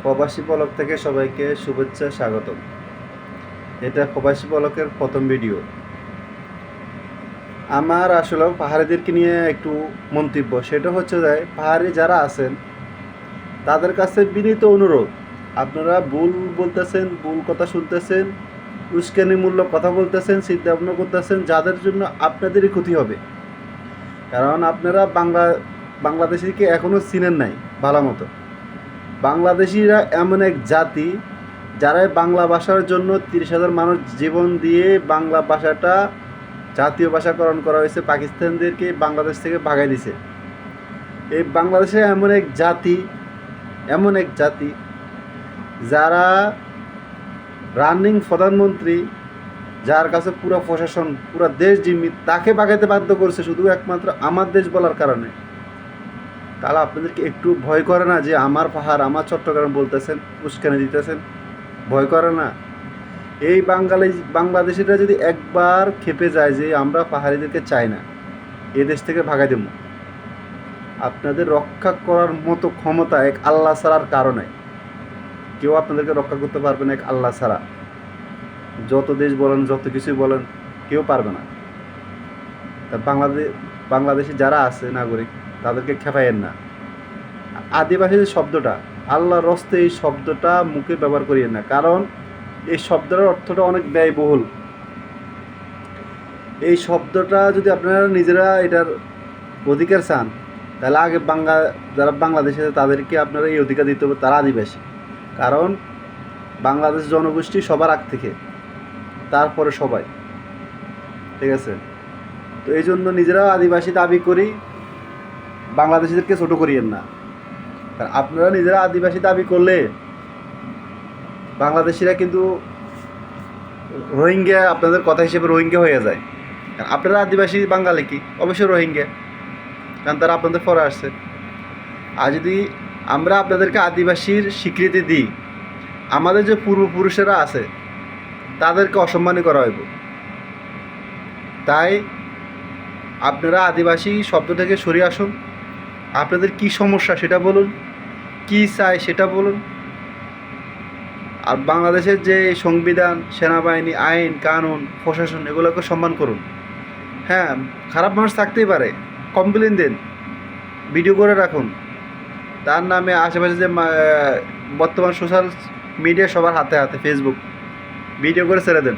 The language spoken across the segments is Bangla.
প্রবাসী পলক থেকে সবাইকে শুভেচ্ছা স্বাগতম। এটা প্রবাসী পলকের প্রথম ভিডিও। আমার আসলে পাহাড়িদেরকে নিয়ে একটু মন্তব্য, সেটা হচ্ছে যে পাহাড়ি যারা আছেন তাদের কাছে বিনীত অনুরোধ, আপনারা ভুল বলতেছেন, ভুল কথা শুনতেছেন, উস্কানিমূলক কথা বলতেছেন, চিন্তা ভাবনা করতেছেন, যাদের জন্য আপনাদেরই ক্ষতি হবে। কারণ আপনারা বাংলাদেশিকে এখনও চিনেন নাই ভালো মতো। বাংলাদেশিরা এমন এক জাতি যারা বাংলা ভাষার জন্য 30,000 মানুষ জীবন দিয়ে বাংলা ভাষাটা জাতীয় ভাষাকরণ করা হয়েছে, পাকিস্তানদেরকে বাংলাদেশ থেকে ভাগাই দিছে। এই বাংলাদেশে এমন এক জাতি যারা রানিং প্রধানমন্ত্রী, যার কাছে পুরো প্রশাসন, পুরো দেশ জিম্মি, তাকে ভাগাইতে বাধ্য করছে শুধু একমাত্র আমার দেশ বলার কারণে। তাহলে আপনাদেরকে একটু ভয় করে না যে আমার পাহাড়, আমার চট্টগ্রাম বলতেছেন, উস্কানি দিতেছেন? ভয় করে না? এই বাংলাদেশিরা যদি একবার খেপে যায় যে আমরা পাহাড়িদেরকে চাই না, এ দেশ থেকে ভাগাই দেব, আপনাদের রক্ষা করার মতো ক্ষমতা এক আল্লাহ ছাড়ার কারণে কেউ আপনাদেরকে রক্ষা করতে পারবে না, এক আল্লাহ ছাড়া। যত দেশ বলেন, যত কিছুই বলেন, কেউ পারবে না। তা বাংলাদেশি যারা আছে নাগরিক, তাদেরকে খেপাইয়েন না। আদিবাসী যে শব্দটা, আল্লাহর রস্তে এই শব্দটা মুখে ব্যবহার করিয়েন না, কারণ এই শব্দটার অর্থটা অনেক ব্যয়বহুল। এই শব্দটা যদি আপনারা নিজেরা এটার অধিকার চান, তাহলে আগে যারা বাংলাদেশে তাদেরকে আপনারা এই অধিকার দিতে হবে, তারা আদিবাসী। কারণ বাংলাদেশ জনগোষ্ঠী সবার আগ থেকে, তারপরে সবাই, ঠিক আছে? তো এই জন্য নিজেরাও আদিবাসী দাবি করি, বাংলাদেশিদেরকে ছোটো করিয়েন না। কারণ আপনারা নিজেরা আদিবাসী দাবি করলে বাংলাদেশিরা কিন্তু রোহিঙ্গা, আপনাদের কথা হিসেবে রোহিঙ্গা হয়ে যায়। কারণ আপনারা আদিবাসী বাঙালি কি, অবশ্যই রোহিঙ্গা, কারণ তারা আপনাদের পরে আসছে। আর যদি আমরা আপনাদেরকে আদিবাসীর স্বীকৃতি দিই, আমাদের যে পূর্বপুরুষেরা আছে তাদেরকে অসম্মানী করা হইব। তাই আপনারা আদিবাসী শব্দ থেকে সরে আসুন, আপনাদের কি সমস্যা সেটা বলুন, কি চাই সেটা বলুন। আর বাংলাদেশের যে সংবিধান, সেনাবাহিনী, আইন কানুন, প্রশাসন, এগুলোকে সম্মান করুন। হ্যাঁ, খারাপ মানুষ থাকতেই পারে, কমপ্লেন দেন, ভিডিও করে রাখুন, তার নামে আশেপাশে যে বর্তমান সোশ্যাল মিডিয়া সবার হাতে হাতে ফেসবুক, ভিডিও করে ছেড়ে দেন।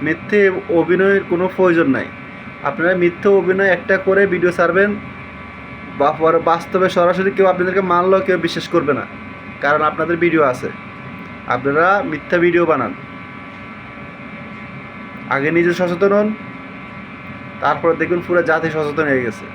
মিথ্যে অভিনয়ের কোনো প্রয়োজন নাই। আপনারা মিথ্যে অভিনয় একটা করে ভিডিও ছাড়বেন, বা বাস্তবে সরাসরি কেউ আপনাদেরকে মানলেও কেউ বিশ্বাস করবে না, কারণ আপনাদের ভিডিও আছে। আপনারা মিথ্যা ভিডিও বানান। আগে নিজে সচেতন হন, তারপরে দেখুন পুরো জাতি সচেতন হয়ে গেছে।